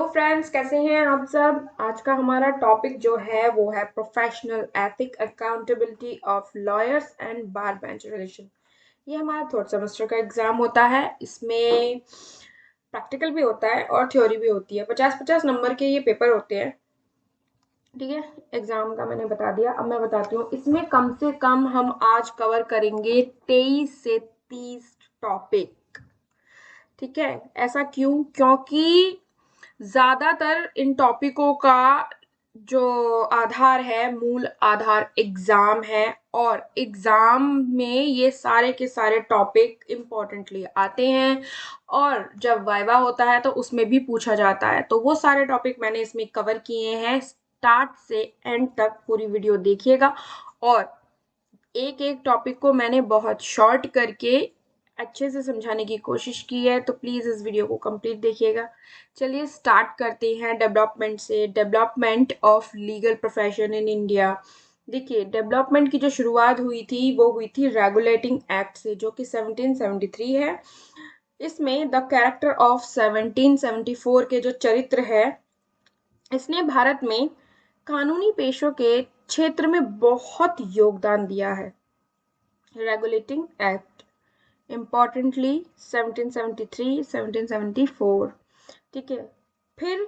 Friends, कैसे हैं आप सब। आज का हमारा टॉपिक जो है वो है professional ethic accountability of lawyers and bar bench relation. ये हमारा थर्ड सेमेस्टर का एग्जाम होता है। इसमें प्रैक्टिकल भी होता है और थ्योरी भी होती है। 50-50 नंबर के ये पेपर होते हैं। ठीक है, एग्जाम का मैंने बता दिया। अब मैं बताती हूँ, इसमें कम से कम हम आज कवर करेंगे 23 से 30 टॉपिक। ठीक है, ऐसा क्यों? क्योंकि ज्यादातर इन टॉपिकों का जो आधार है, मूल आधार एग्जाम है, और एग्जाम में ये सारे के सारे टॉपिक इम्पोर्टेंटली आते हैं, और जब वाइवा होता है तो उसमें भी पूछा जाता है। तो वो सारे टॉपिक मैंने इसमें कवर किए हैं। स्टार्ट से एंड तक पूरी वीडियो देखिएगा, और एक एक टॉपिक को मैंने बहुत शॉर्ट करके अच्छे से समझाने की कोशिश की है, तो प्लीज़ इस वीडियो को कंप्लीट देखिएगा। चलिए स्टार्ट करते हैं डेवलपमेंट से। Development of legal profession in India. देखिए, डेवलपमेंट की जो शुरुआत हुई थी वो हुई थी रेगुलेटिंग एक्ट से, जो कि 1773 है। इसमें द कैरेक्टर ऑफ 1774 के जो चरित्र है, इसने भारत में कानूनी पेशों के क्षेत्र में बहुत योगदान दिया है। Regulating act importantly 1773, 1774। ठीक है, फिर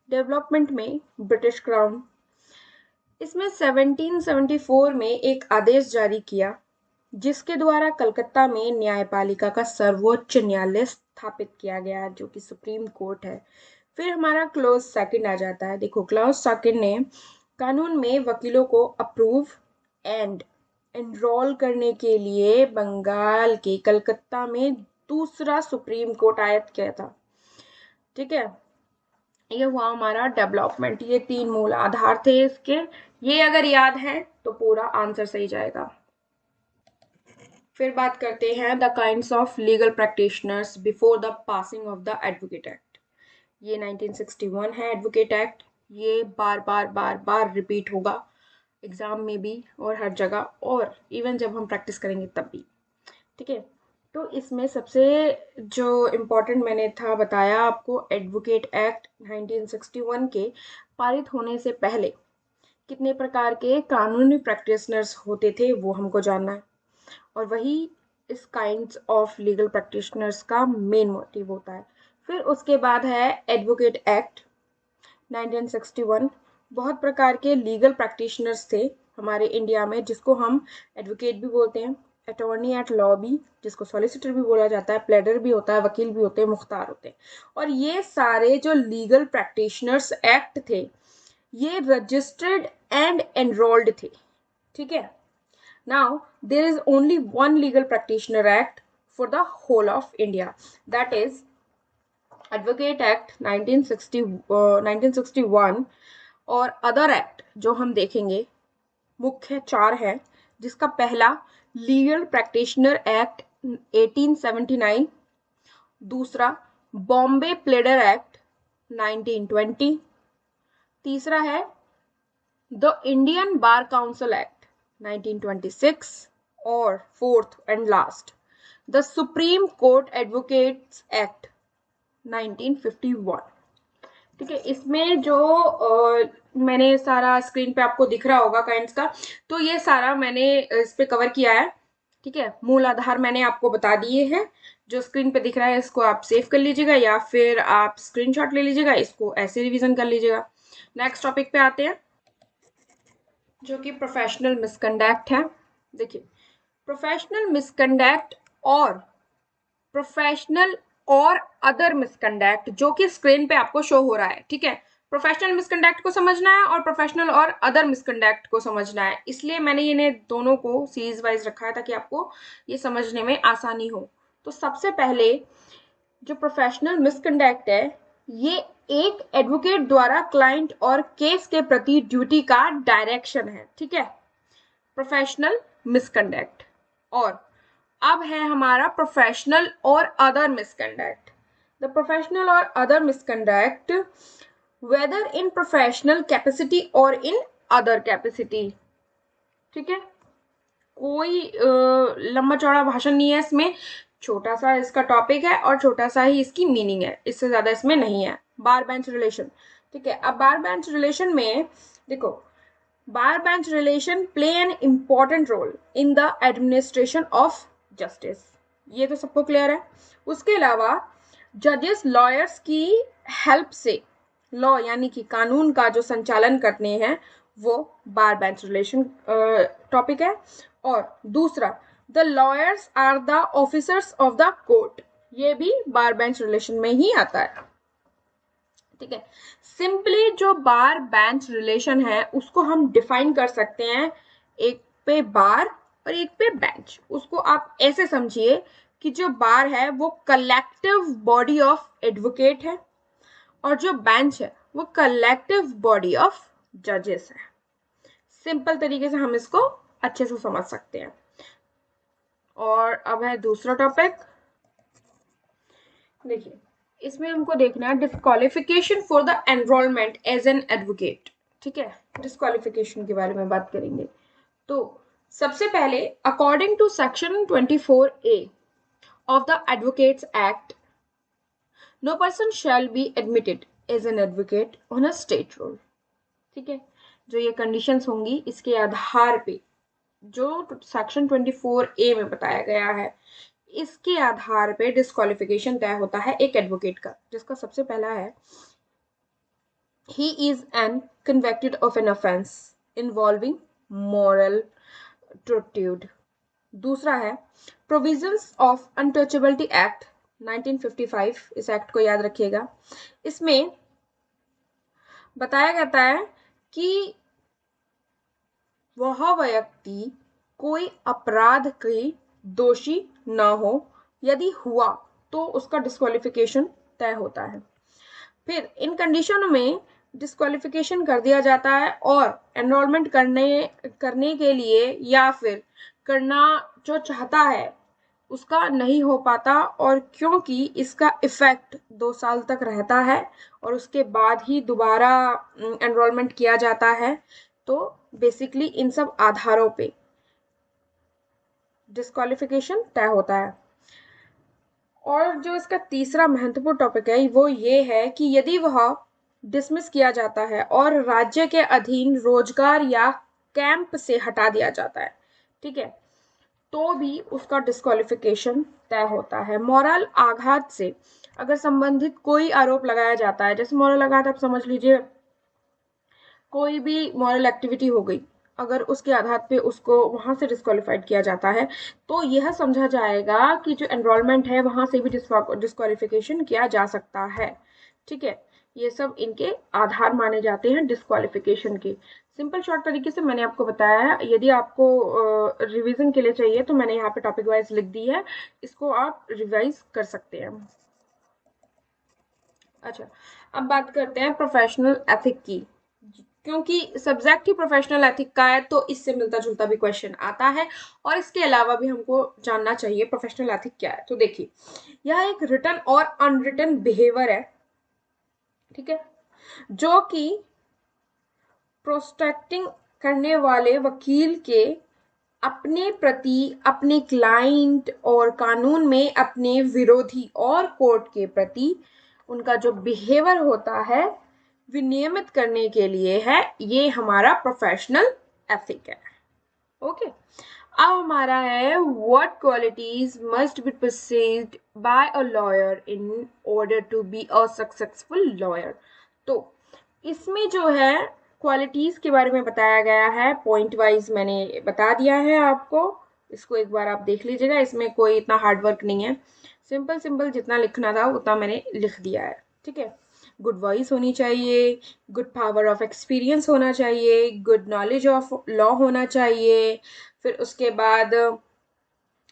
डेवलपमेंट में ब्रिटिश क्राउन, इसमें 1774 में एक आदेश जारी किया जिसके द्वारा कलकत्ता में न्यायपालिका का सर्वोच्च न्यायालय स्थापित किया गया, जो कि सुप्रीम कोर्ट है। फिर हमारा क्लोज सेकंड आ जाता है। देखो, क्लोज सेकंड ने कानून में वकीलों को अप्रूव एंड एनरोल करने के लिए बंगाल के कलकत्ता में दूसरा सुप्रीम कोर्ट आयत किया था। ठीक है, ये हुआ हमारा डेवलपमेंट। ये 3 मूल आधार थे इसके। ये अगर याद है तो पूरा आंसर सही जाएगा। फिर बात करते हैं the kinds of legal practitioners before the passing of the advocate act. ये 1961 है एडवोकेट एक्ट। ये बार बार बार बार रिपीट होगा एग्जाम में भी और हर जगह, और इवन जब हम प्रैक्टिस करेंगे तब भी। ठीक है, तो इसमें सबसे जो इम्पोर्टेंट मैंने था बताया आपको, एडवोकेट एक्ट 1961 के पारित होने से पहले कितने प्रकार के कानूनी प्रैक्टिशनर्स होते थे वो हमको जानना है, और वही इस काइंड्स ऑफ लीगल प्रैक्टिशनर्स का मेन मोटिव होता है। फिर उसके बाद है एडवोकेट एक्ट 1961। बहुत प्रकार के लीगल प्रैक्टिशनर्स थे हमारे इंडिया में, जिसको हम एडवोकेट भी बोलते हैं, अटॉर्नी एट लॉ भी, जिसको सॉलिसिटर भी बोला जाता है, प्लेडर भी होता है, वकील भी होते हैं, मुख्तार होते हैं। और ये सारे जो लीगल प्रैक्टिशनर्स एक्ट थे, ये रजिस्टर्ड एंड एनरोल्ड थे। ठीक है, now there is only one legal practitioner act for the whole of India, that is Advocate Act 1961। और अदर एक्ट जो हम देखेंगे, मुख्य 4 है, जिसका पहला लीगल प्रैक्टिशनर एक्ट 1879, दूसरा बॉम्बे प्लेडर एक्ट 1920, तीसरा है the Indian bar council act 1926, और fourth and last the supreme court advocates act 1951। ठीक है, इसमें जो मैंने सारा स्क्रीन पे आपको दिख रहा होगा काइंड्स का, तो ये सारा मैंने इस पे कवर किया है। ठीक है, मूल आधार मैंने आपको बता दिए हैं। जो स्क्रीन पे दिख रहा है इसको आप सेव कर लीजिएगा, या फिर आप स्क्रीनशॉट ले लीजिएगा, इसको ऐसे रिवीजन कर लीजिएगा। नेक्स्ट टॉपिक पे आते हैं, जो कि प्रोफेशनल मिसकंडक्ट है। देखिए, प्रोफेशनल मिसकंडक्ट और प्रोफेशनल और अदर मिसकंडक्ट, जो कि स्क्रीन पे आपको शो हो रहा है। ठीक है, प्रोफेशनल मिसकंडक्ट को समझना है और प्रोफेशनल और अदर मिसकंडक्ट को समझना है, इसलिए मैंने इन्हें दोनों को सीरीज वाइज रखा है ताकि आपको ये समझने में आसानी हो। तो सबसे पहले जो प्रोफेशनल मिसकंडक्ट है, ये एक एडवोकेट द्वारा क्लाइंट और केस के प्रति ड्यूटी का डायरेक्शन है। ठीक है, प्रोफेशनल मिसकंडक्ट। और अब है हमारा प्रोफेशनल और अदर मिसकंडक्ट। द प्रोफेशनल और other misconduct whether in professional capacity और इन अदर कैपेसिटी। ठीक है, कोई लंबा चौड़ा भाषण नहीं है इसमें, छोटा सा इसका टॉपिक है और छोटा सा ही इसकी मीनिंग है, इससे ज्यादा इसमें नहीं है। बार बेंच रिलेशन, ठीक है। अब बार बेंच रिलेशन में देखो, bar bench relation play an important role in the administration of justice, ये तो सबको क्लियर है। उसके अलावा जजेस लॉयर्स की हेल्प से लॉ यानी कि कानून का जो संचालन करने हैं वो बार बेंच रिलेशन टॉपिक है। और दूसरा, the lawyers are the officers of the court, ये भी बार बेंच रिलेशन में ही आता है, ठीक है। सिंपली जो बार बेंच रिलेशन है उसको हम डिफाइन कर सकते हैं, एक पे बार और एक पे बेंच। उसको आप ऐसे समझिए कि जो बार है वो कलेक्टिव बॉडी ऑफ एडवोकेट है और जो बेंच है वो कलेक्टिव बॉडी ऑफ जजेस है। सिंपल तरीके से हम इसको अच्छे से समझ सकते हैं। और अब है दूसरा टॉपिक, देखिए इसमें हमको देखना है disqualification for the enrolment as an advocate, ठीक है। डिस्क्वालिफिकेशन के बारे में बात करेंगे। तो सबसे पहले according to section 24A of the Advocates Act, no person shall be admitted as an advocate on a state roll, ठीक है। जो ये कंडीशंस होंगी इसके आधार पे जो सेक्शन 24A में बताया गया है इसके आधार पे डिस्क्वालिफिकेशन तय होता है एक एडवोकेट का, जिसका सबसे पहला है he is an convicted of an offense involving moral turpitude। दूसरा है प्रोविजंस ऑफ अनटचेबिलिटी एक्ट 1955, इस एक्ट को याद रखिएगा। इसमें बताया जाता है कि वह व्यक्ति कोई अपराध के दोषी न हो, यदि हुआ तो उसका डिस्क्वालिफिकेशन तय होता है। फिर इन कंडीशनों में डिस्क्वालिफिकेशन कर दिया जाता है और एनरोलमेंट करने के लिए या फिर करना जो चाहता है उसका नहीं हो पाता, और क्योंकि इसका इफेक्ट 2 साल तक रहता है और उसके बाद ही दोबारा एनरोलमेंट किया जाता है, तो बेसिकली इन सब आधारों पे डिस्क्वालिफिकेशन तय होता है। और जो इसका तीसरा महत्वपूर्ण टॉपिक है वो ये है कि यदि वह डिसमिस किया जाता है और राज्य के अधीन रोजगार या कैंप से हटा दिया जाता है, ठीक है, तो भी उसका डिस्क्वालिफिकेशन तय होता है। मॉरल आघात से अगर संबंधित कोई आरोप लगाया जाता है, जैसे मॉरल आघात आप समझ लीजिए कोई भी मॉरल एक्टिविटी हो गई, अगर उसके आधार पे उसको वहां से डिस्क्वालिफाइड किया जाता है तो यह समझा जाएगा कि जो एनरोलमेंट है वहां से भी डिस्क्वालिफिकेशन किया जा सकता है, ठीक है। ये सब इनके आधार माने जाते हैं डिस्क्वालिफिकेशन के। सिंपल शॉर्ट तरीके से मैंने आपको बताया है, यदि आपको रिवीजन के लिए चाहिए तो मैंने यहाँ पे टॉपिक वाइज लिख दी है, इसको आप रिवाइज कर सकते हैं। अच्छा, अब बात करते हैं प्रोफेशनल एथिक की, क्योंकि सब्जेक्ट ही प्रोफेशनल एथिक का है तो इससे मिलता जुलता भी क्वेश्चन आता है और इसके अलावा भी हमको जानना चाहिए प्रोफेशनल एथिक क्या है। तो देखिए, यह एक रिटन और अनरिटन बिहेवियर है, ठीक है, जो कि प्रोस्पेक्टिंग करने वाले वकील के अपने प्रति, अपने क्लाइंट और कानून में अपने विरोधी और कोर्ट के प्रति उनका जो बिहेवियर होता है विनियमित करने के लिए है, ये हमारा प्रोफेशनल एथिक है। ओके, अब हमारा है what qualities must be perceived by a lawyer in order to be a successful lawyer. तो इसमें जो है क्वालिटीज के बारे में बताया गया है, पॉइंट वाइज मैंने बता दिया है आपको, इसको एक बार आप देख लीजिएगा। इसमें कोई इतना हार्ड वर्क नहीं है, सिंपल सिंपल जितना लिखना था उतना मैंने लिख दिया है, ठीक है। गुड वॉइस होनी चाहिए, गुड पावर ऑफ एक्सपीरियंस होना चाहिए, गुड नॉलेज ऑफ लॉ होना चाहिए, फिर उसके बाद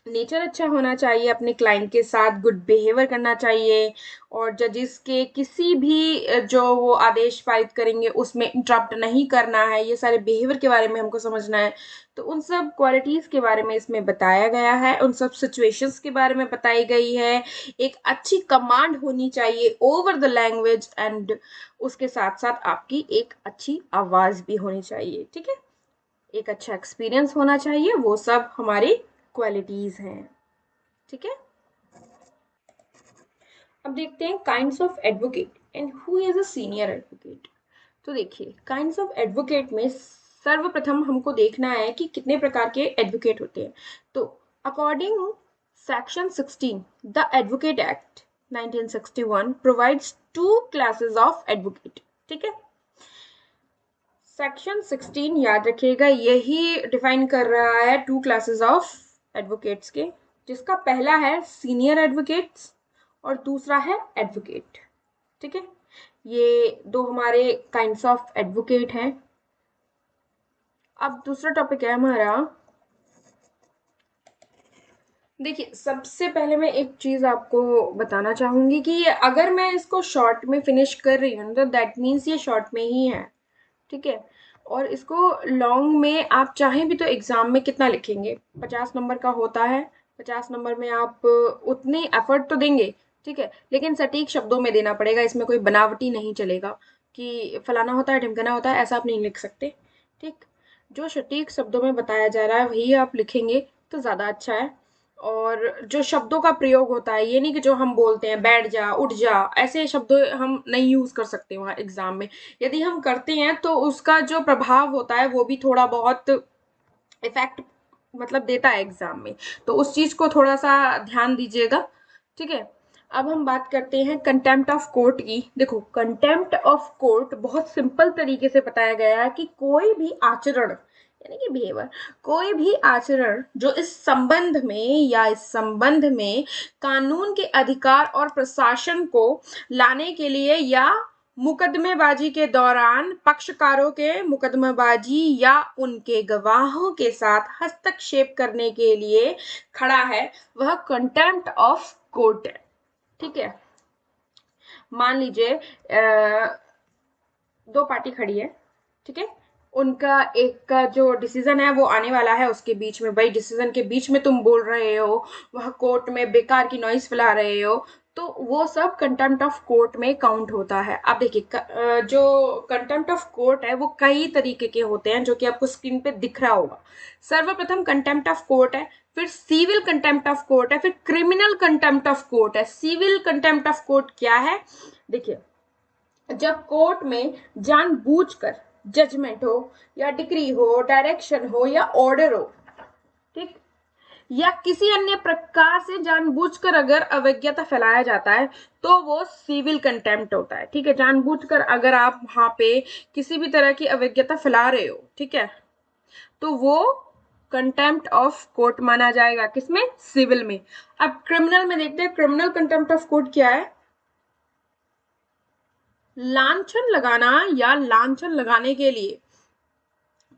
नेचर अच्छा होना चाहिए, अपने क्लाइंट के साथ गुड बिहेवियर करना चाहिए, और जजेस के किसी भी जो वो आदेश पारित करेंगे उसमें इंटरप्ट नहीं करना है। ये सारे बिहेवियर के बारे में हमको समझना है। तो उन सब क्वालिटीज के बारे में इसमें बताया गया है, उन सब सिचुएशंस के बारे में बताई गई है। एक अच्छी कमांड होनी चाहिए ओवर द लैंग्वेज, एंड उसके साथ साथ आपकी एक अच्छी आवाज भी होनी चाहिए, ठीक है। एक अच्छा एक्सपीरियंस होना चाहिए, वो सब हमारी क्वालिटीज हैं, ठीक है। अब देखते हैं kinds of advocate. And who is a senior advocate. तो देखिए काइंड्स ऑफ एडवोकेट में सर्वप्रथम हमको देखना है कि कितने प्रकार के एडवोकेट होते हैं। तो according section 16 the advocate act 1961 provides two classes of advocate. ठीक है, सेक्शन 16 याद रखिएगा यही डिफाइन कर रहा है टू क्लासेस ऑफ एडवोकेट्स के, जिसका पहला है सीनियर एडवोकेट्स और दूसरा है एडवोकेट। ठीक है, ये दो हमारे काइंड्स ऑफ एडवोकेट हैं। अब दूसरा टॉपिक है हमारा, देखिए सबसे पहले मैं एक चीज आपको बताना चाहूंगी कि अगर मैं इसको शॉर्ट में फिनिश कर रही हूँ तो दैट मीन्स ये शॉर्ट में ही है। ठीक है, और इसको लॉन्ग में आप चाहें भी तो एग्जाम में कितना लिखेंगे, 50 नंबर का होता है। 50 नंबर में आप उतने एफर्ट तो देंगे, ठीक है, लेकिन सटीक शब्दों में देना पड़ेगा, इसमें कोई बनावटी नहीं चलेगा कि फलाना होता है ढिमकाना होता है, ऐसा आप नहीं लिख सकते। ठीक, जो सटीक शब्दों में बताया जा रहा है वही आप लिखेंगे तो ज्यादा अच्छा है। और जो शब्दों का प्रयोग होता है, ये नहीं कि जो हम बोलते हैं बैठ जा उठ जा, ऐसे शब्द हम नहीं यूज कर सकते वहां एग्जाम में। यदि हम करते हैं तो उसका जो प्रभाव होता है वो भी थोड़ा बहुत इफेक्ट मतलब देता है एग्जाम में, तो उस चीज को थोड़ा सा ध्यान दीजिएगा। ठीक है, अब हम बात करते हैं कंटेम्प्ट ऑफ कोर्ट की। देखो कंटेम्प्ट ऑफ कोर्ट बहुत सिंपल तरीके से बताया गया है कि कोई भी आचरण यानी कि बिहेवियर, कोई भी आचरण जो इस संबंध में या इस संबंध में कानून के अधिकार और प्रशासन को लाने के लिए या मुकदमेबाजी के दौरान पक्षकारों के मुकदमेबाजी या उनके गवाहों के साथ हस्तक्षेप करने के लिए खड़ा है, वह कंटेम्प्ट ऑफ कोर्ट है। ठीक है, मान लीजिए दो पार्टी खड़ी है, ठीक है, उनका एक का जो डिसीजन है वो आने वाला है, उसके बीच में भाई डिसीजन के बीच में तुम बोल रहे हो, वह कोर्ट में बेकार की नॉइस फैला रहे हो, तो वो सब कंटेम्प्ट ऑफ कोर्ट में काउंट होता है। अब देखिए जो कंटेम्प्ट ऑफ कोर्ट है वो कई तरीके के होते हैं जो कि आपको स्क्रीन पे दिख रहा होगा। सर्वप्रथम कंटेम्प्ट ऑफ कोर्ट है, फिर सिविल कंटेम्प्ट ऑफ कोर्ट है, फिर क्रिमिनल कंटेम्प्ट ऑफ कोर्ट है। सिविल कंटेम्प्ट ऑफ कोर्ट क्या है, देखिए जब कोर्ट में जानबूझकर जजमेंट हो या डिक्री हो, डायरेक्शन हो या ऑर्डर हो, ठीक, या किसी अन्य प्रकार से जानबूझकर अगर अवज्ञता फैलाया जाता है तो वो सिविल कंटेम्प्ट होता है। ठीक है, जानबूझकर अगर आप वहां पे किसी भी तरह की अवज्ञता फैला रहे हो, ठीक है, तो वो कंटेम्प्ट ऑफ कोर्ट माना जाएगा, किसमें, सिविल में। अब क्रिमिनल में देखते हैं, क्रिमिनल कंटेम्प्ट ऑफ कोर्ट क्या है, लांछन लगाना या लांछन लगाने के लिए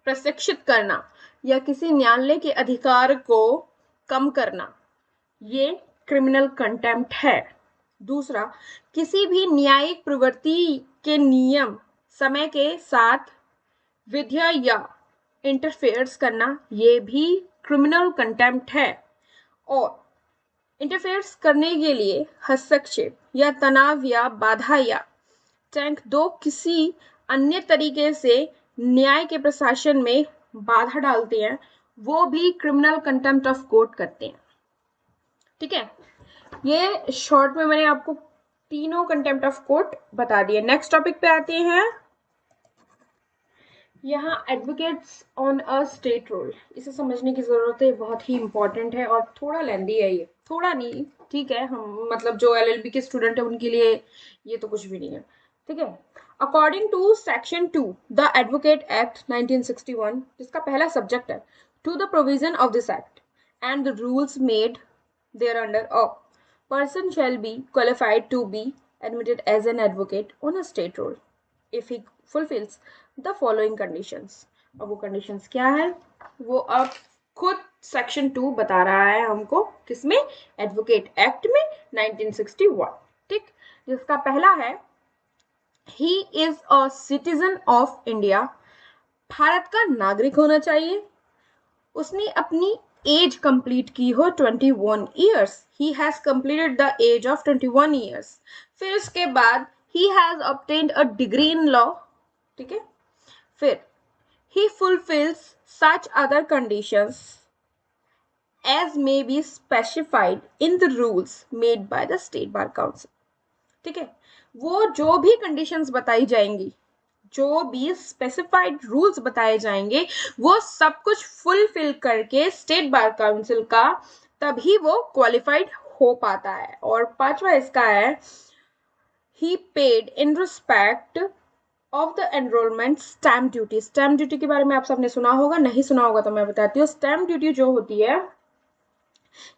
प्रशिक्षित करना या किसी न्यायालय के अधिकार को कम करना, ये क्रिमिनल कंटेम्प्ट है। दूसरा, किसी भी न्यायिक प्रवृत्ति के नियम समय के साथ विध्य या इंटरफेयर्स करना, ये भी क्रिमिनल कंटेम्प्ट है। और इंटरफेयर्स करने के लिए हस्तक्षेप या तनाव या बाधा या टैंक दो किसी अन्य तरीके से न्याय के प्रशासन में बाधा डालते हैं, वो भी क्रिमिनल कंटेम्प्ट ऑफ कोर्ट करते हैं। ठीक है, ये शॉर्ट में मैंने आपको तीनों कंटेम्प्ट ऑफ कोर्ट बता दिए। नेक्स्ट टॉपिक पे आते हैं, यहाँ advocates on a state roll. इसे समझने की जरूरत है, बहुत ही इंपॉर्टेंट है और थोड़ा लेंदी है, ये थोड़ा नहीं, ठीक है, हम मतलब जो एलएलबी के स्टूडेंट है उनके लिए ये तो कुछ भी नहीं है। ठीक है, according to section 2 the advocate act 1961, जिसका पहला सब्जेक्ट है, to the provision of this act and the rules made thereunder a person shall be qualified to be admitted as an advocate on a state role if he fulfills the following conditions। अब वो conditions क्या है, वो अब खुद section 2 बता रहा है हमको, किसमें, एडवोकेट एक्ट में 1961। ठीक, जिसका पहला है, he is a citizen of India, Bharat का नागरिक होना चाहिए, उसने अपनी एज कंप्लीट की हो 21 years, he has completed the age of 21 years. फिर उसके बाद he has obtained a degree in law, ठीक है, फिर he fulfils such other conditions as may be specified in the rules made by the State Bar Council। ठीक है, वो जो भी कंडीशंस बताई जाएंगी, जो भी स्पेसिफाइड रूल्स बताए जाएंगे, वो सब कुछ फुलफिल करके स्टेट बार काउंसिल का तभी वो क्वालिफाइड हो पाता है। और पांचवा इसका है, he paid in respect of the enrolment stamp duty. Stamp duty के बारे में आप सबने सुना होगा, नहीं सुना होगा तो मैं बताती हूँ। स्टैम्प ड्यूटी जो होती है,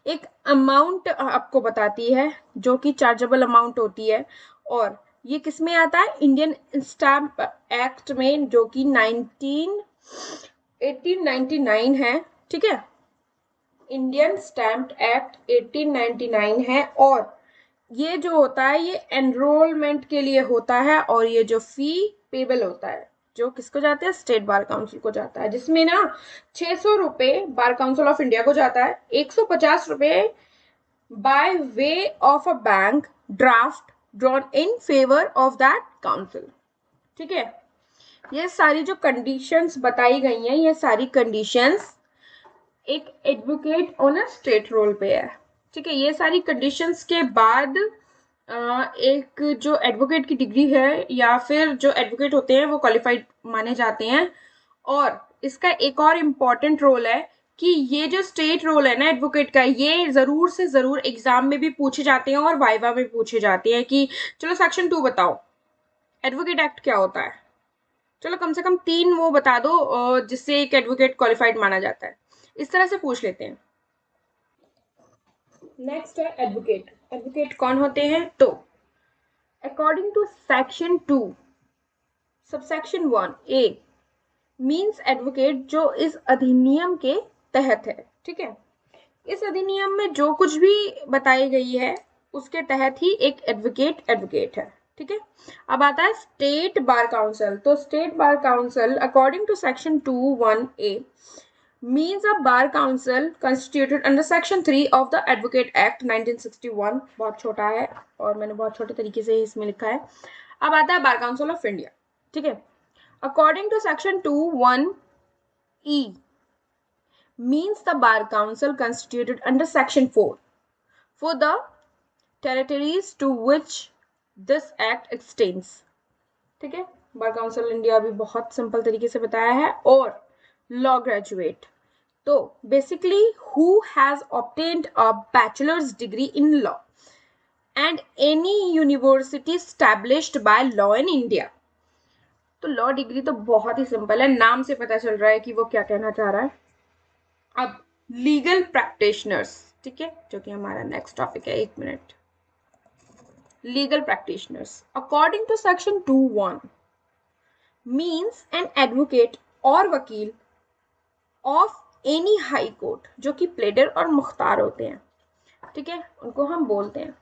एक अमाउंट आपको बताती है जो कि चार्जेबल अमाउंट होती है, और ये किस में आता है, इंडियन स्टैम्प एक्ट में, जो कि 1899 है। ठीक है, इंडियन स्टैम्प एक्ट 1899 है। और ये जो होता है ये एनरोलमेंट के लिए होता है, और ये जो फी पेबल होता है जो किसको जाता है, स्टेट बार काउंसिल को जाता है, जिसमें ना 600 रुपए बार काउंसिल ऑफ इंडिया को जाता है, 150 रुपए by way of a bank draft drawn in favour of that council. ठीक है, ये सारी जो कंडीशंस बताई गई हैं, ये सारी कंडीशंस एक advocate on a state roll पे है। ठीक है, ये सारी कंडीशंस के बाद एक जो एडवोकेट की डिग्री है या फिर जो एडवोकेट होते हैं वो क्वालिफाइड माने जाते हैं। और इसका एक और इम्पॉर्टेंट रोल है कि ये जो स्टेट रोल है ना एडवोकेट का, ये जरूर से जरूर एग्जाम में भी पूछे जाते हैं और वाइवा में पूछे जाते हैं कि चलो सेक्शन 2 बताओ, एडवोकेट एक्ट क्या होता है। चलो कम से कम 3 वो बता दो जिससे एक एडवोकेट क्वालिफाइड माना जाता है, इस तरह से पूछ लेते हैं। नेक्स्ट है एडवोकेट। एडवोकेट कौन होते हैं, तो according to section 2 subsection 1 A means advocate जो इस अधिनियम के तहत है। ठीक है, इस अधिनियम में जो कुछ भी बताई गई है उसके तहत ही एक एडवोकेट एडवोकेट है। ठीक है, अब आता है स्टेट बार काउंसिल। तो state bar council according to section 2(1)(a means a bar council constituted under section 3 of the Advocate Act 1961। बहुत छोटा है और मैंने बहुत छोटे तरीके से इसमें लिखा है। अब आता है बार काउंसिल ऑफ इंडिया। ठीक है, according to section 2(1)(e means the bar council constituted under section 4 for the territories to which this act extends। ठीक है, बार काउंसिल इंडिया भी बहुत सिंपल तरीके से बताया है। और लॉ ग्रेजुएट, तो basically who has obtained a bachelors degree in law and any university established by law in India. तो लॉ डिग्री तो बहुत ही सिंपल है, नाम से पता चल रहा है कि वो क्या कहना चाह रहा है। अब लीगल प्रैक्टिशनर्स, ठीक है, जो कि हमारा नेक्स्ट टॉपिक है। 1 minute. Legal practitioners according to section 2(1) means an advocate और vakil of any high court, जो कि प्लेडर और मुख्तार होते हैं। ठीक है, उनको हम बोलते हैं।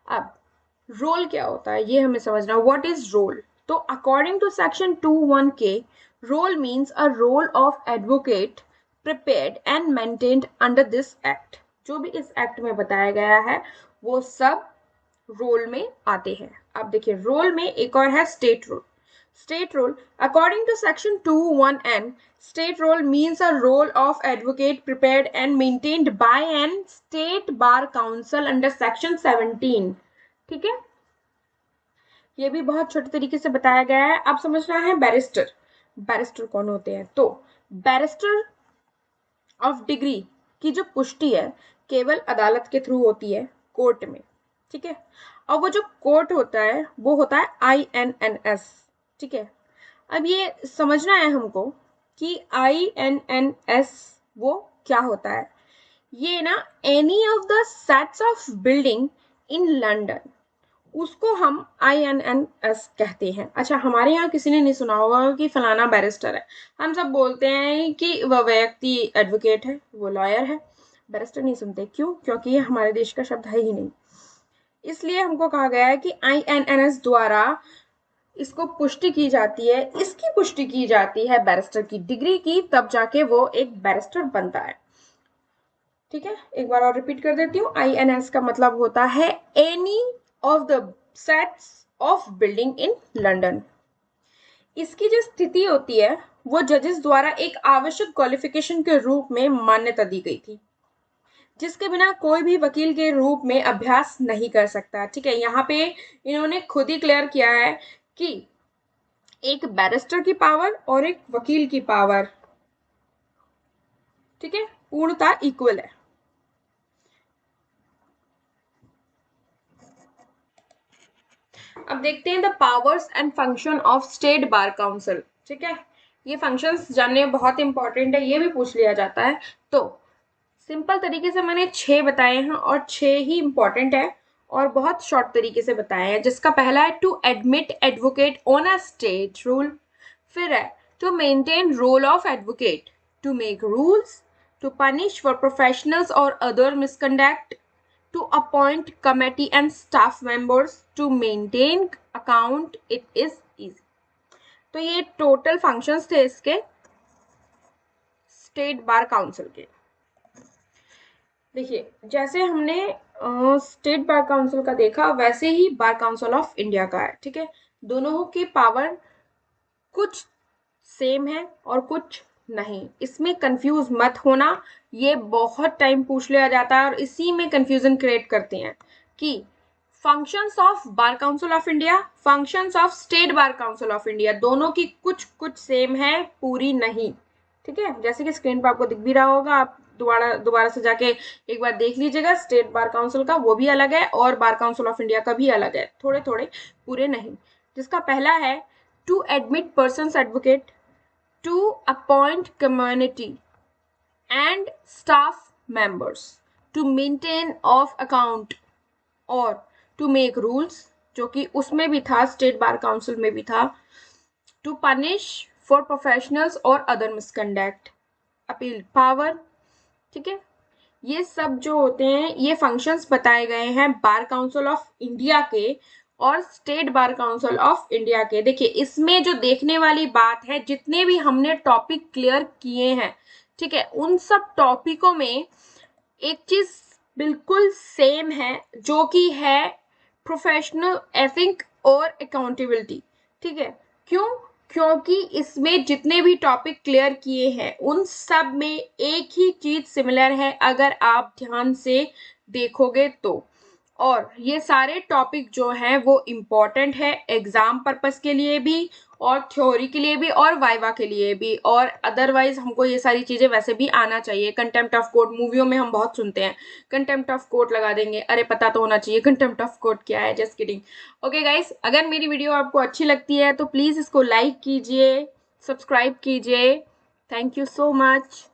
अब रोल क्या होता है ये हमें समझना, व्हाट इज रोल। तो अकॉर्डिंग टू सेक्शन 2(1) के, roll means a roll of advocate prepared and maintained under this act. जो भी इस एक्ट में बताया गया है वो सब रोल में आते हैं। अब देखिए, रोल में एक और है state roll. State role, according to section 2(1)(n), state role means a role of advocate prepared and maintained by an state bar council under section 17। ठीक है, ये भी बहुत छोटे तरीके से बताया गया है। अब समझना है बैरिस्टर। बैरिस्टर कौन होते हैं, तो बैरिस्टर ऑफ डिग्री की जो पुष्टि है केवल अदालत के थ्रू होती है, कोर्ट में। ठीक है, और वो जो कोर्ट होता है वो होता है INNS। ठीक है, अब ये समझना है हमको कि INNS वो क्या होता है। ये ना any of the sets of building in London, उसको हम INNS कहते हैं। अच्छा, हमारे यहाँ किसी ने नहीं सुना होगा कि फलाना बैरिस्टर है, हम सब बोलते हैं कि वह व्यक्ति एडवोकेट है, वो लॉयर है। बैरिस्टर नहीं सुनते, क्यों? क्योंकि ये हमारे देश का शब्द है ही नहीं। इसलिए हमको कहा गया है कि INNS द्वारा इसको पुष्टि की जाती है, इसकी पुष्टि की जाती है बैरिस्टर की डिग्री की, तब जाके वो एक बैरिस्टर बनता है। ठीक है, एक बार और रिपीट कर देती हूँ। INS का मतलब होता है any of the sets of building in London. इसकी जो स्थिति होती है वो जजेस द्वारा एक आवश्यक क्वालिफिकेशन के रूप में मान्यता दी गई थी। जिसके बिना कोई भी वकील के रूप में अभ्यास नहीं कर सकता। ठीक है, यहाँ पे इन्होंने खुद ही क्लियर किया है कि एक बैरिस्टर की पावर और एक वकील की पावर, ठीक है, पूर्णतः इक्वल है। अब देखते हैं the powers and function of state bar council. ठीक है, ये फंक्शंस जानने बहुत इंपॉर्टेंट है, ये भी पूछ लिया जाता है। तो सिंपल तरीके से मैंने 6 बताए हैं और 6 ही इंपॉर्टेंट है और बहुत शॉर्ट तरीके से बताए हैं। जिसका पहला है to admit advocate on a state roll, फिर है to maintain roll of advocate, to make rules, to punish for professionals or other misconduct, to appoint committee and staff members, to maintain account, it is easy। तो ये total functions थे इसके state bar council के। देखिए, जैसे हमने state bar council का देखा वैसे ही बार काउंसिल ऑफ इंडिया का है। ठीक है, दोनों की पावर कुछ सेम है और कुछ नहीं, इसमें कंफ्यूज मत होना। ये बहुत टाइम पूछ लिया जाता है और इसी में कंफ्यूजन क्रिएट करते हैं कि functions of bar council of India, functions of state bar council of India, दोनों की कुछ कुछ सेम है, पूरी नहीं। ठीक है, जैसे कि स्क्रीन पर आपको दिख भी रहा होगा, आप दोबारा दोबारा से जाके एक बार देख लीजिएगा। स्टेट बार काउंसिल का वो भी अलग है और बार काउंसिल ऑफ इंडिया का भी अलग है, थोड़े थोड़े, पूरे नहीं। जिसका पहला है to admit persons advocate, to appoint community and staff members, to maintain of account और to make rules, जो कि उसमें भी था, स्टेट बार काउंसिल में भी था, to punish for professionals और other misconduct, अपील पावर। ठीक है, ये सब जो होते हैं ये फंक्शंस बताए गए हैं बार काउंसिल ऑफ इंडिया के और state bar council of India के। देखिए, इसमें जो देखने वाली बात है, जितने भी हमने टॉपिक क्लियर किए हैं, ठीक है, उन सब टॉपिकों में एक चीज बिल्कुल सेम है, जो कि है प्रोफेशनल एथिक और अकाउंटेबिलिटी। ठीक है, क्यों? क्योंकि इसमें जितने भी टॉपिक क्लियर किए हैं उन सब में एक ही चीज सिमिलर है, अगर आप ध्यान से देखोगे तो। और ये सारे टॉपिक जो हैं वो इम्पोर्टेंट है एग्जाम पर्पस के लिए भी और थ्योरी के लिए भी और वाइवा के लिए भी, और अदरवाइज हमको ये सारी चीजें वैसे भी आना चाहिए। कंटेम्प्ट ऑफ कोर्ट मूवियों में हम बहुत सुनते हैं, कंटेम्प्ट ऑफ कोर्ट लगा देंगे, अरे पता तो होना चाहिए कंटेम्प्ट ऑफ कोर्ट क्या है। Just kidding. ओके गाइस, अगर मेरी वीडियो आपको अच्छी लगती है तो प्लीज इसको लाइक कीजिए, सब्सक्राइब कीजिए। Thank you so much.